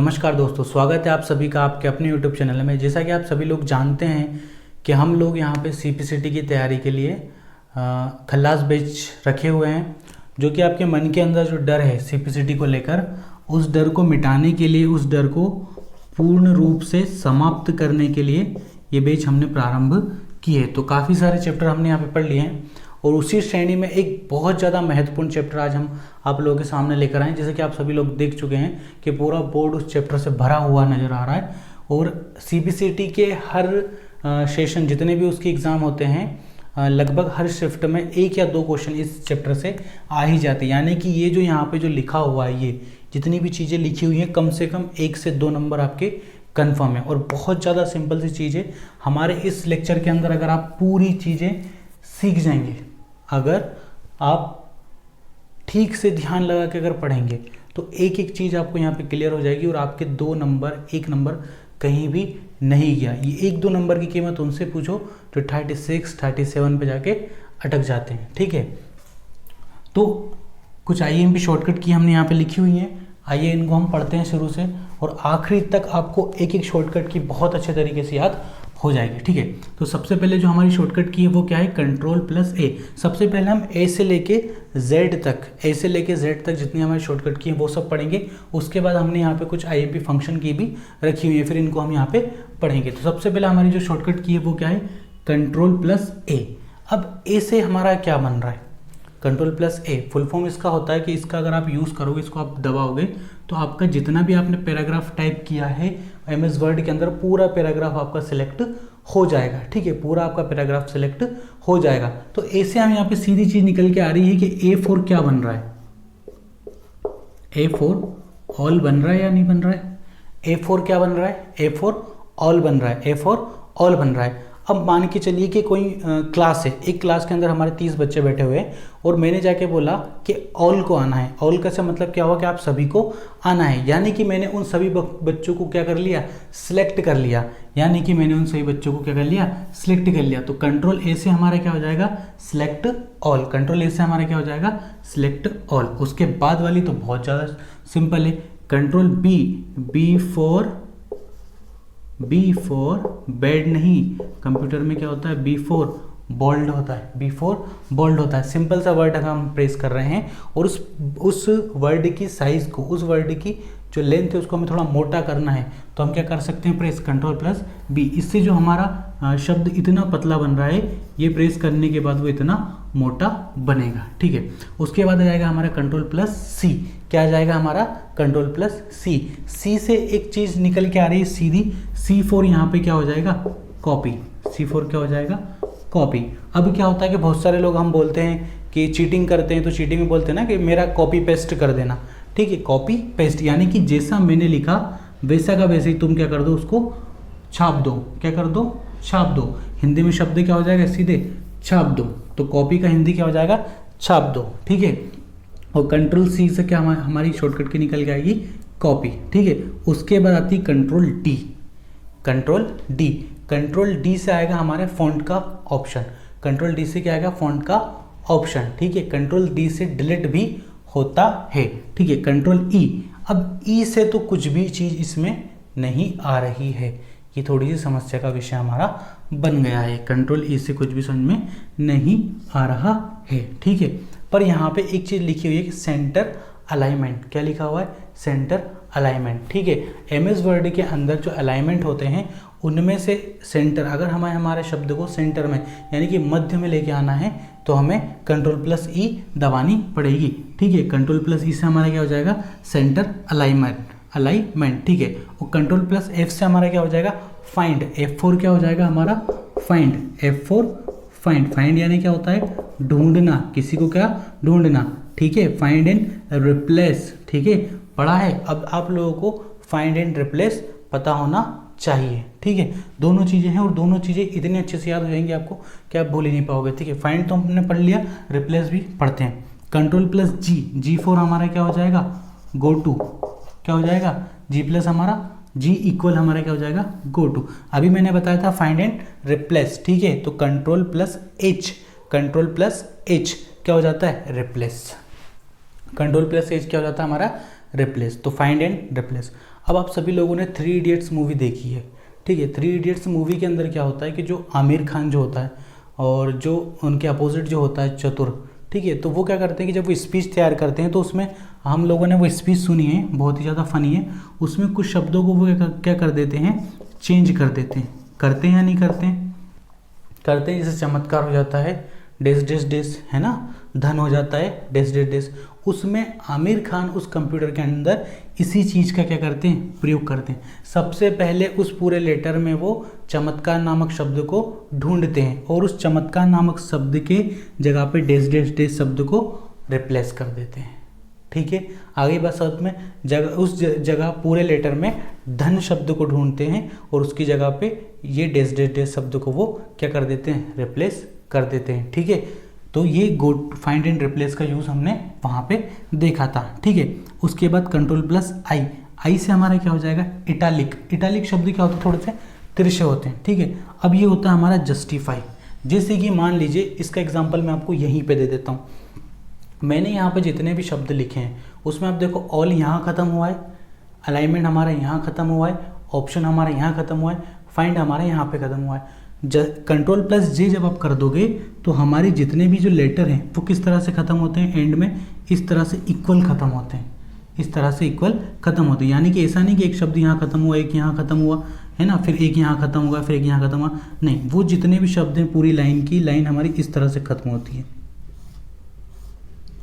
नमस्कार दोस्तों, स्वागत है आप सभी का आपके अपने YouTube चैनल में। जैसा कि आप सभी लोग जानते हैं कि हम लोग यहाँ पे CPCT की तैयारी के लिए खल्लास बैच रखे हुए हैं, जो कि आपके मन के अंदर जो डर है CPCT को लेकर, उस डर को मिटाने के लिए, उस डर को पूर्ण रूप से समाप्त करने के लिए ये बैच हमने प्रारंभ की है। तो काफ़ी सारे चैप्टर हमने यहाँ पे पढ़ लिए हैं और उसी श्रेणी में एक बहुत ज़्यादा महत्वपूर्ण चैप्टर आज हम आप लोगों के सामने लेकर आए। जैसे कि आप सभी लोग देख चुके हैं कि पूरा बोर्ड उस चैप्टर से भरा हुआ नज़र आ रहा है और CPCT के हर सेशन जितने भी उसके एग्ज़ाम होते हैं, लगभग हर शिफ्ट में एक या दो क्वेश्चन इस चैप्टर से आ ही जाते हैं। यानी कि ये जो यहाँ पे जो लिखा हुआ है, ये जितनी भी चीज़ें लिखी हुई हैं, कम से कम 1 से 2 नंबर आपके कन्फर्म है। और बहुत ज़्यादा सिंपल सी चीज़ है। हमारे इस लेक्चर के अंदर अगर आप पूरी चीज़ें सीख जाएंगे, अगर आप ठीक से ध्यान लगा के अगर पढ़ेंगे, तो एक एक चीज़ आपको यहाँ पे क्लियर हो जाएगी और आपके 2 नंबर 1 नंबर कहीं भी नहीं गया। ये 1-2 नंबर की कीमत उनसे पूछो जो 36, 37 पे जाके अटक जाते हैं। ठीक है, तो कुछ IMP शॉर्टकट की हमने यहाँ पे लिखी हुई है। आइए इनको हम पढ़ते हैं शुरू से और आखिरी तक आपको एक एक शॉर्टकट की बहुत अच्छे तरीके से याद हो जाएगी। ठीक है, तो सबसे पहले जो हमारी शॉर्टकट की है वो क्या है, Ctrl+A। सबसे पहले हम A से लेके Z तक जितनी हमारी शॉर्टकट की है वो सब पढ़ेंगे। उसके बाद हमने यहाँ पे कुछ IMP फंक्शन की भी रखी हुई है, फिर इनको हम यहाँ पे पढ़ेंगे। तो सबसे पहले हमारी जो शॉर्टकट की है वो क्या है, Ctrl+A। अब A से हमारा क्या बन रहा है, Ctrl+A फुल फॉर्म इसका होता है कि इसका अगर आप यूज़ करोगे, इसको आप दबाओगे, तो आपका जितना भी आपने पैराग्राफ टाइप किया है MS वर्ड के अंदर, पूरा पैराग्राफ आपका सिलेक्ट हो जाएगा। ठीक है, पूरा आपका पैराग्राफ सिलेक्ट हो जाएगा। तो A से हम यहाँ पे सीधी चीज़ निकल के आ रही है कि A4 क्या बन रहा है, A4 ऑल बन रहा है या नहीं बन रहा है। A4 क्या बन रहा है, A4 ऑल बन रहा है, A4 ऑल बन रहा है। अब मान के चलिए कि कोई क्लास है, एक क्लास के अंदर हमारे 30 बच्चे बैठे हुए हैं और मैंने जाके बोला कि ऑल को आना है। ऑल का से मतलब क्या हुआ कि आप सभी को आना है, यानी कि मैंने उन सभी बच्चों को क्या कर लिया, सिलेक्ट कर लिया। यानी कि मैंने उन सभी बच्चों को क्या कर लिया, सिलेक्ट कर लिया। तो Ctrl+A से हमारा क्या हो जाएगा, सिलेक्ट ऑल। Ctrl+A से हमारा क्या हो जाएगा, सिलेक्ट ऑल। उसके बाद वाली तो बहुत ज़्यादा सिंपल है, Ctrl+B, B4 बेड नहीं, कंप्यूटर में क्या होता है, B4 बोल्ड होता है, B4 बोल्ड होता है। सिंपल सा वर्ड अगर हम प्रेस कर रहे हैं और उस वर्ड की साइज़ को, उस वर्ड की जो लेंथ है उसको हमें थोड़ा मोटा करना है, तो हम क्या कर सकते हैं, प्रेस Ctrl+B। इससे जो हमारा शब्द इतना पतला बन रहा है, ये प्रेस करने के बाद वो इतना मोटा बनेगा। ठीक है, उसके बाद आ जाएगा हमारा Ctrl+C। क्या आ जाएगा हमारा, Ctrl+C। C से एक चीज़ निकल के आ रही है सीधी, C4 यहाँ पे क्या हो जाएगा, कॉपी। C4 क्या हो जाएगा, कॉपी। अब क्या होता है कि बहुत सारे लोग हम बोलते हैं कि चीटिंग करते हैं, तो चीटिंग में बोलते हैं ना कि मेरा कॉपी पेस्ट कर देना। ठीक है, कॉपी पेस्ट यानी कि जैसा मैंने लिखा वैसा का वैसे ही तुम क्या कर दो, उसको छाप दो। क्या कर दो, छाप दो। हिंदी में शब्द क्या हो जाएगा, सीधे छाप दो। तो कॉपी का हिंदी क्या हो जाएगा, छाप दो। ठीक है, और Ctrl+C से क्या हमारी शॉर्टकट की निकल के आएगी, कॉपी। ठीक है, उसके बाद आती Ctrl+D। Ctrl+D से आएगा हमारे फॉन्ट का ऑप्शन। Ctrl+D से क्या आएगा, फॉन्ट का ऑप्शन। ठीक है, Ctrl+D से डिलीट भी होता है। ठीक है, Ctrl+E। अब E से तो कुछ भी चीज़ इसमें नहीं आ रही है, ये थोड़ी सी समस्या का विषय हमारा बन गया है। Ctrl+E से कुछ भी समझ में नहीं आ रहा है। ठीक है, पर यहाँ पे एक चीज़ लिखी हुई है कि सेंटर अलाइनमेंट। क्या लिखा हुआ है, सेंटर अलाइनमेंट। ठीक है, MS वर्ड के अंदर जो अलाइनमेंट होते हैं उनमें से सेंटर, अगर हमें हमारे शब्द को सेंटर में यानी कि मध्य में लेके आना है, तो हमें Ctrl+E दबानी पड़ेगी। ठीक है, Ctrl+E से हमारा क्या हो जाएगा, सेंटर अलाइनमेंट। ठीक है, और Ctrl+F से हमारा क्या हो जाएगा, फाइंड। F4 क्या हो जाएगा हमारा, फाइंड। F4 फाइंड यानी क्या होता है, ढूंढना, किसी को क्या ढूंढना। ठीक है, फाइंड एंड रिप्लेस। ठीक है, पढ़ा है। अब आप लोगों को फाइंड एंड रिप्लेस पता होना चाहिए। ठीक है, दोनों चीज़ें हैं और दोनों चीज़ें इतने अच्छे से याद हो जाएंगी आपको कि आप भूल ही नहीं पाओगे। ठीक है, फाइंड तो हमने पढ़ लिया, रिप्लेस भी पढ़ते हैं। Ctrl+G, G4 हमारा क्या हो जाएगा, गो टू। क्या हो जाएगा, G+ हमारा G इक्वल हमारा क्या हो जाएगा, गो टू। अभी मैंने बताया था फाइंड एंड रिप्लेस। ठीक है, तो Ctrl+H क्या हो जाता है, रिप्लेस। Ctrl+H क्या हो जाता है हमारा, रिप्लेस। तो फाइंड एंड रिप्लेस। अब आप सभी लोगों ने 3 इडियट्स मूवी देखी है, ठीक है। 3 इडियट्स मूवी के अंदर क्या होता है कि जो आमिर खान जो होता है और जो उनके अपोजिट जो होता है चतुर, ठीक है, तो वो क्या करते हैं कि जब वो स्पीच तैयार करते हैं तो उसमें हम लोगों ने वो स्पीच सुनी है, बहुत ही ज़्यादा फनी है। उसमें कुछ शब्दों को वो क्या कर देते हैं, चेंज कर देते हैं। करते हैं या नहीं करते हैं? करते हैं। जैसे चमत्कार हो जाता है डेस डेस डेस, है ना, धन हो जाता है डेस डेस डेस। उसमें आमिर खान उस कंप्यूटर के अंदर इसी चीज़ का क्या करते हैं, प्रयोग करते हैं। सबसे पहले उस पूरे लेटर में वो चमत्कार नामक शब्द को ढूंढते हैं और उस चमत्कार नामक शब्द के जगह पे डेस डेस डेस शब्द को रिप्लेस कर देते हैं, ठीक है। आगे बात शब्द में उस जगह पूरे लेटर में धन शब्द को ढूंढते हैं और उसकी जगह पे ये डेस डेस डेस शब्द को वो क्या कर देते हैं, रिप्लेस कर देते हैं, ठीक है। तो ये गो फाइंड एंड रिप्लेस का यूज़ हमने वहाँ पे देखा था, ठीक है। उसके बाद कंट्रोल+I, आई से हमारा क्या हो जाएगा, इटालिक। इटालिक शब्द क्या होता है, थोड़े से तिरछे होते हैं, ठीक है। अब ये होता है हमारा जस्टिफाई। जैसे कि मान लीजिए इसका एग्जाम्पल मैं आपको यहीं पे दे देता हूँ। मैंने यहाँ पे जितने भी शब्द लिखे हैं उसमें आप देखो ऑल यहाँ ख़त्म हुआ है, अलाइनमेंट हमारा यहाँ ख़त्म हुआ है, ऑप्शन हमारा यहाँ ख़त्म हुआ है, फाइंड हमारा यहाँ पे ख़त्म हुआ है। कंट्रोल+J जब आप कर दोगे तो हमारी जितने भी जो लेटर हैं वो किस तरह से ख़त्म होते हैं, एंड में इस तरह से इक्वल ख़त्म होते हैं, इस तरह से इक्वल ख़त्म होते हैं। यानी कि ऐसा नहीं कि एक शब्द यहाँ ख़त्म हुआ, एक यहाँ ख़त्म हुआ, है ना, फिर एक यहाँ ख़त्म हुआ, फिर एक यहाँ ख़त्म हुआ, नहीं, वो जितने भी शब्द हैं पूरी लाइन की लाइन हमारी इस तरह से ख़त्म होती है।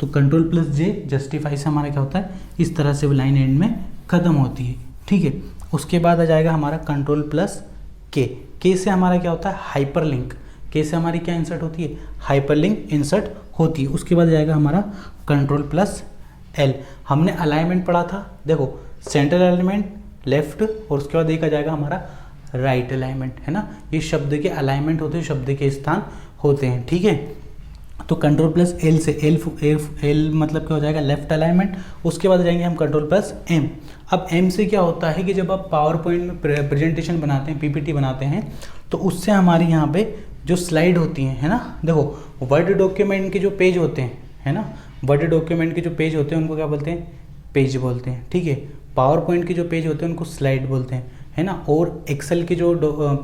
तो कंट्रोल+J जस्टिफाई से हमारा क्या होता है, इस तरह से वो लाइन एंड में ख़त्म होती है, ठीक है। उसके बाद आ जाएगा हमारा कंट्रोल+K। के से हमारा क्या होता है, हाइपरलिंक। के से हमारी क्या इंसर्ट होती है, हाइपरलिंक इंसर्ट होती है। उसके बाद जाएगा हमारा कंट्रोल+L। हमने अलाइनमेंट पढ़ा था, देखो सेंट्रल अलाइनमेंट, लेफ्ट, और उसके बाद एक आ जाएगा हमारा राइट अलाइनमेंट, है ना। ये शब्द के अलाइनमेंट होते हैं, शब्द के स्थान होते हैं, ठीक है। तो कंट्रोल+L से एल मतलब क्या हो जाएगा, लेफ्ट अलाइनमेंट। उसके बाद जाएंगे हम कंट्रोल+M। अब M से क्या होता है कि जब आप पावर पॉइंट में प्रेजेंटेशन बनाते हैं, पीपीटी बनाते हैं, तो उससे हमारी यहाँ पे जो स्लाइड होती हैं, है ना, देखो वर्ड डॉक्यूमेंट के जो पेज होते हैं, है ना, वर्ड डॉक्यूमेंट के जो पेज होते हैं उनको क्या बोलते हैं, पेज बोलते हैं, ठीक है। पावर पॉइंट के जो पेज होते हैं उनको स्लाइड बोलते हैं, है ना, और एक्सेल के जो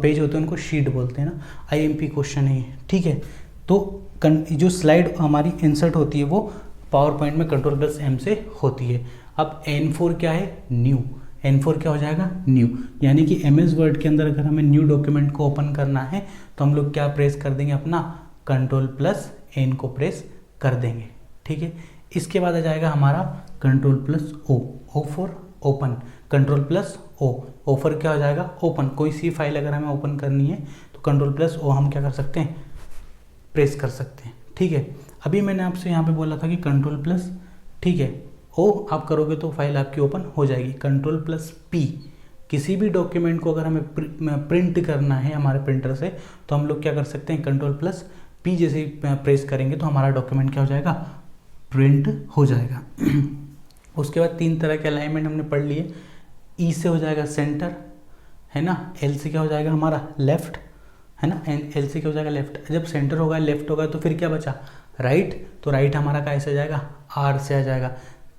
पेज होते हैं उनको शीट बोलते हैं ना। IMP क्वेश्चन है ये, ठीक है। तो जो स्लाइड हमारी इंसर्ट होती है वो पावर पॉइंट में कंट्रोल+M से होती है। अब N4 क्या है, न्यू। N4 क्या हो जाएगा, न्यू। यानी कि MS वर्ड के अंदर अगर हमें न्यू डॉक्यूमेंट को ओपन करना है तो हम लोग क्या प्रेस कर देंगे, अपना कंट्रोल+N को प्रेस कर देंगे, ठीक है। इसके बाद आ जाएगा हमारा control O. O for open, control O. O for क्या हो जाएगा, ओपन। कोई सी फाइल अगर हमें ओपन करनी है तो कंट्रोल+O हम क्या कर सकते हैं, प्रेस कर सकते हैं, ठीक है। अभी मैंने आपसे यहाँ पे बोला था कि कंट्रोल+, ठीक है, O आप करोगे तो फाइल आपकी ओपन हो जाएगी। कंट्रोल+P, किसी भी डॉक्यूमेंट को अगर हमें प्रिंट करना है हमारे प्रिंटर से तो हम लोग क्या कर सकते हैं, कंट्रोल+P जैसे प्रेस करेंगे तो हमारा डॉक्यूमेंट क्या हो जाएगा, प्रिंट हो जाएगा। उसके बाद 3 तरह के अलाइनमेंट हमने पढ़ लिए। E से हो जाएगा सेंटर, है ना। L से क्या हो जाएगा हमारा लेफ्ट, है ना। L से क्या हो जाएगा, लेफ्ट। जब सेंटर होगा, लेफ्ट होगा, तो फिर क्या बचा, राइट। तो राइट हमारा कैसे आ जाएगा, R से आ जाएगा।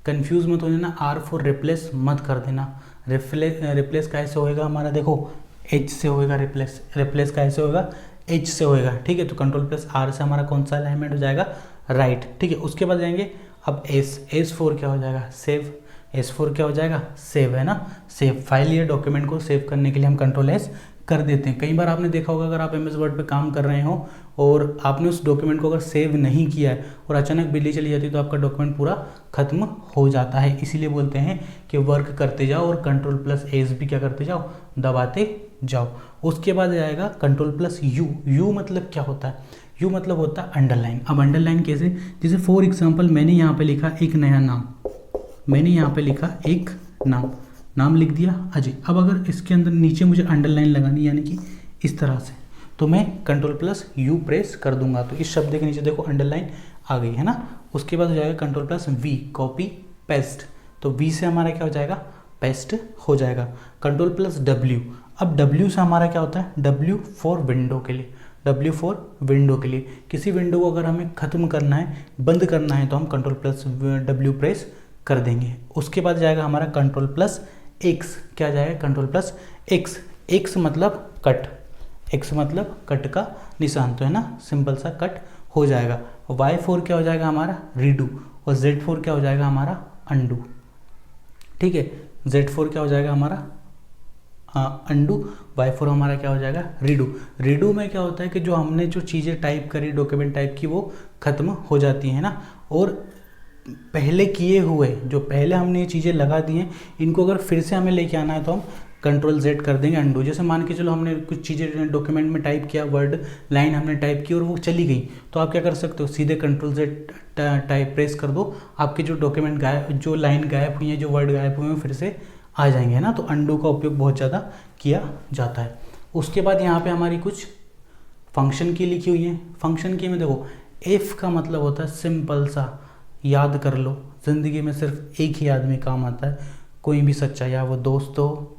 कंफ्यूज मत हो जाना, R फॉर रिप्लेस मत कर देना। रिप्लेस कैसे होएगा हमारा, देखो H से होएगा रिप्लेस। रिप्लेस कैसे होएगा, H से होएगा, ठीक है। तो कंट्रोल+R से हमारा कौन सा अलाइनमेंट हो जाएगा, राइट, ठीक है। उसके बाद जाएंगे अब S फॉर क्या हो जाएगा, सेव। S फॉर क्या हो जाएगा, सेव, है ना, सेव। फाइल या डॉक्यूमेंट को सेव करने के लिए हम कंट्रोल+S कर देते हैं। कई बार आपने देखा होगा अगर आप MS वर्ड पे काम कर रहे हो और आपने उस डॉक्यूमेंट को अगर सेव नहीं किया है और अचानक बिजली चली जाती है तो आपका डॉक्यूमेंट पूरा खत्म हो जाता है। इसीलिए बोलते हैं कि वर्क करते जाओ और कंट्रोल+S भी क्या करते जाओ, दबाते जाओ। उसके बाद आएगा कंट्रोल+U। U मतलब क्या होता है, U मतलब होता है अंडरलाइन। अब अंडरलाइन कैसे, जैसे फॉर एग्जाम्पल मैंने यहाँ पे लिखा एक नया नाम, मैंने यहाँ पे लिखा एक नाम लिख दिया अजय। अब अगर इसके अंदर नीचे मुझे अंडरलाइन लगानी, यानी कि इस तरह से, तो मैं कंट्रोल+U प्रेस कर दूंगा तो इस शब्द के नीचे देखो अंडरलाइन आ गई, है ना। उसके बाद हो जाएगा कंट्रोल+V, कॉपी पेस्ट। तो V से हमारा क्या हो जाएगा, पेस्ट हो जाएगा। कंट्रोल+W। अब W से हमारा क्या होता है, W फॉर विंडो के लिए। W फॉर विंडो के लिए, किसी विंडो को अगर हमें ख़त्म करना है, बंद करना है, तो हम कंट्रोल+W प्रेस कर देंगे। उसके बाद जाएगा हमारा कंट्रोल+X। एक्स क्या आ जाएगा, कंट्रोल प्लस एक्स, एक्स मतलब कट, एक्स मतलब कट का निशान, तो है ना सिंपल सा कट हो जाएगा। y4 क्या हो जाएगा हमारा, रीडू, और z4 क्या हो जाएगा हमारा, अंडू। ठीक है, z4 क्या हो जाएगा हमारा अंडू, y4 हमारा क्या हो जाएगा, रीडू। रीडू में क्या होता है कि जो हमने जो चीज़ें टाइप करी, डॉक्यूमेंट टाइप की, वो खत्म हो जाती है ना, और पहले किए हुए जो पहले हमने ये चीज़ें लगा दी हैं, इनको अगर फिर से हमें लेके आना है तो हम कंट्रोल Z कर देंगे, अंडू। जैसे मान के चलो हमने कुछ चीज़ें डॉक्यूमेंट में टाइप किया, वर्ड लाइन हमने टाइप की और वो चली गई, तो आप क्या कर सकते हो, सीधे कंट्रोल Z टाइप प्रेस कर दो, आपके जो डॉक्यूमेंट गायब, जो लाइन गायब हुई है, जो वर्ड गायब हुए हैं, फिर से आ जाएंगे, है ना। तो अंडू का उपयोग बहुत ज़्यादा किया जाता है। उसके बाद यहाँ पे हमारी कुछ फंक्शन की लिखी हुई है। फंक्शन की में देखो, एफ का मतलब होता है सिंपल सा, याद कर लो, ज़िंदगी में सिर्फ एक ही आदमी काम आता है, कोई भी सच्चा, या वो दोस्त हो,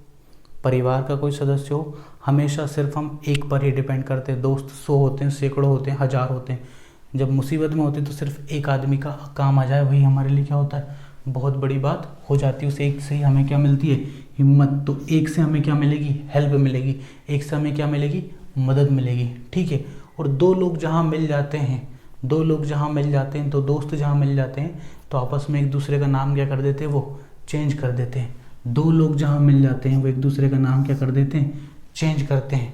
परिवार का कोई सदस्य हो, हमेशा सिर्फ हम एक पर ही डिपेंड करते हैं। दोस्त 100 होते हैं, सैकड़ों होते हैं, 1000 होते हैं, जब मुसीबत में होते हैं तो सिर्फ एक आदमी का काम आ जाए, वही हमारे लिए क्या होता है, बहुत बड़ी बात हो जाती है। उस एक से ही हमें क्या मिलती है, हिम्मत। तो एक से हमें क्या मिलेगी, हेल्प मिलेगी, एक से हमें क्या मिलेगी, मदद मिलेगी। ठीक है, और दो लोग जहाँ मिल जाते हैं, दो लोग जहाँ मिल जाते हैं, तो दोस्त जहाँ मिल जाते हैं, तो आपस में एक दूसरे का नाम क्या कर देते हैं, वो चेंज कर देते हैं। दो लोग जहाँ मिल जाते हैं, वो एक दूसरे का नाम क्या कर देते हैं, चेंज करते हैं।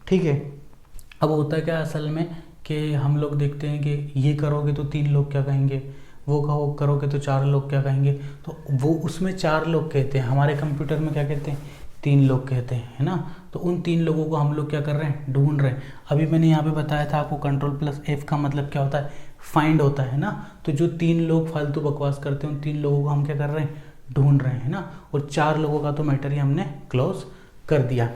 ठीक है, अब होता है क्या असल में कि हम लोग देखते हैं कि ये करोगे तो 3 लोग क्या कहेंगे, वो करोगे तो 4 लोग क्या कहेंगे, तो वो उसमें 4 लोग कहते हैं, हमारे कंप्यूटर में क्या कहते हैं, 3 लोग कहते हैं, है ना। तो उन 3 लोगों को हम लोग क्या कर रहे हैं, ढूंढ रहे हैं। अभी मैंने यहाँ पे बताया था आपको, कंट्रोल प्लस F का मतलब क्या होता है, फाइंड होता है ना। तो जो 3 लोग फालतू बकवास करते हैं, उन 3 लोगों को हम क्या कर रहे हैं, ढूंढ रहे हैं ना। और 4 लोगों का तो मैटर ही हमने क्लोज कर दिया।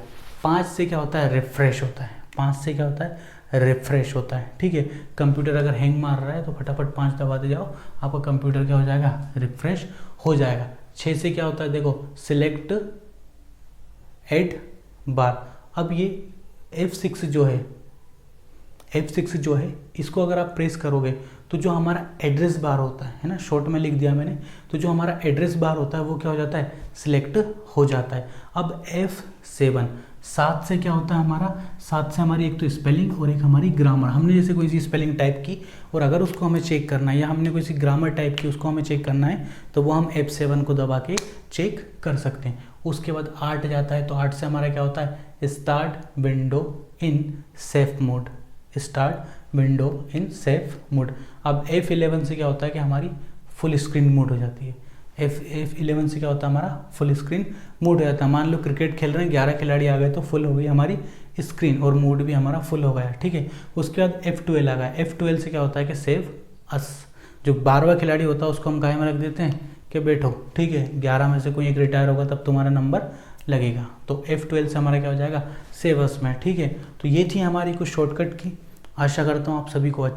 5 से क्या होता है, रिफ्रेश होता है। 5 से क्या होता है, रिफ्रेश होता है। ठीक है, कंप्यूटर अगर हैंग मार रहा है तो फटाफट 5 दबाते जाओ, आपका कंप्यूटर क्या हो जाएगा, रिफ्रेश हो जाएगा। 6 से क्या होता है, देखो, सिलेक्ट एड बार। अब ये F6 जो है, F6 जो है, इसको अगर आप प्रेस करोगे तो जो हमारा एड्रेस बार होता है ना, शॉर्ट में लिख दिया मैंने, तो जो हमारा एड्रेस बार होता है वो क्या हो जाता है, सिलेक्ट हो जाता है। अब F7, 7 से क्या होता है हमारा, 7 से हमारी एक तो स्पेलिंग और एक हमारी ग्रामर। हमने जैसे कोई सी स्पेलिंग टाइप की और अगर उसको हमें चेक करना है, या हमने कोई सी ग्रामर टाइप की उसको हमें चेक करना है, तो वो हम F7 को दबा के चेक कर सकते हैं। उसके बाद 8 जाता है, तो 8 से हमारा क्या होता है, start window in safe mode, start window in safe mode. अब F11 से क्या होता है कि हमारी फुल स्क्रीन मोड हो जाती है। F11 से क्या होता है, हमारा फुल स्क्रीन मोड हो जाता है। मान लो क्रिकेट खेल रहे हैं, 11 खिलाड़ी आ गए तो फुल हो गई हमारी स्क्रीन और मोड भी हमारा फुल हो गया। ठीक है, उसके बाद F12 आ गया। F12 से क्या होता है कि सेव अस, जो 12वां खिलाड़ी होता है उसको हम कायम रख देते हैं कि बैठो, ठीक है, 11 में से कोई एक रिटायर होगा तब तुम्हारा नंबर लगेगा। तो F12 से हमारा क्या हो जाएगा, सेव अस में। ठीक है, तो ये थी हमारी कुछ शॉर्टकट की। आशा करता हूँ आप सभी को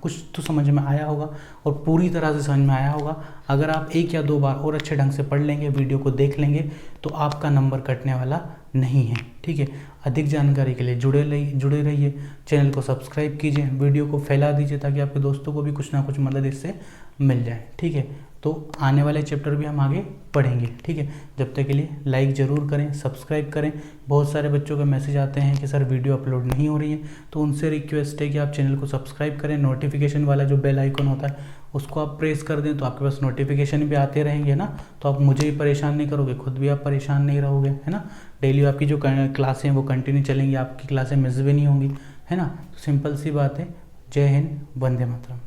कुछ तो समझ में आया होगा और पूरी तरह से समझ में आया होगा। अगर आप 1 या 2 बार और अच्छे ढंग से पढ़ लेंगे, वीडियो को देख लेंगे, तो आपका नंबर कटने वाला नहीं है। ठीक है, अधिक जानकारी के लिए जुड़े रहिए, चैनल को सब्सक्राइब कीजिए, वीडियो को फैला दीजिए ताकि आपके दोस्तों को भी कुछ ना कुछ मदद इससे मिल जाए। ठीक है, तो आने वाले चैप्टर भी हम आगे पढ़ेंगे। ठीक है, जब तक के लिए लाइक ज़रूर करें, सब्सक्राइब करें। बहुत सारे बच्चों के मैसेज आते हैं कि सर वीडियो अपलोड नहीं हो रही है, तो उनसे रिक्वेस्ट है कि आप चैनल को सब्सक्राइब करें। नोटिफिकेशन वाला जो बेल आइकन होता है उसको आप प्रेस कर दें तो आपके पास नोटिफिकेशन भी आते रहेंगे ना, तो आप मुझे भी परेशान नहीं करोगे, खुद भी आप परेशान नहीं रहोगे, है ना। डेली आपकी जो क्लासें हैं वो कंटिन्यू चलेंगी, आपकी क्लासें मिस भी नहीं होंगी, है ना। तो सिंपल सी बात है। जय हिंद, वंदे मातरम।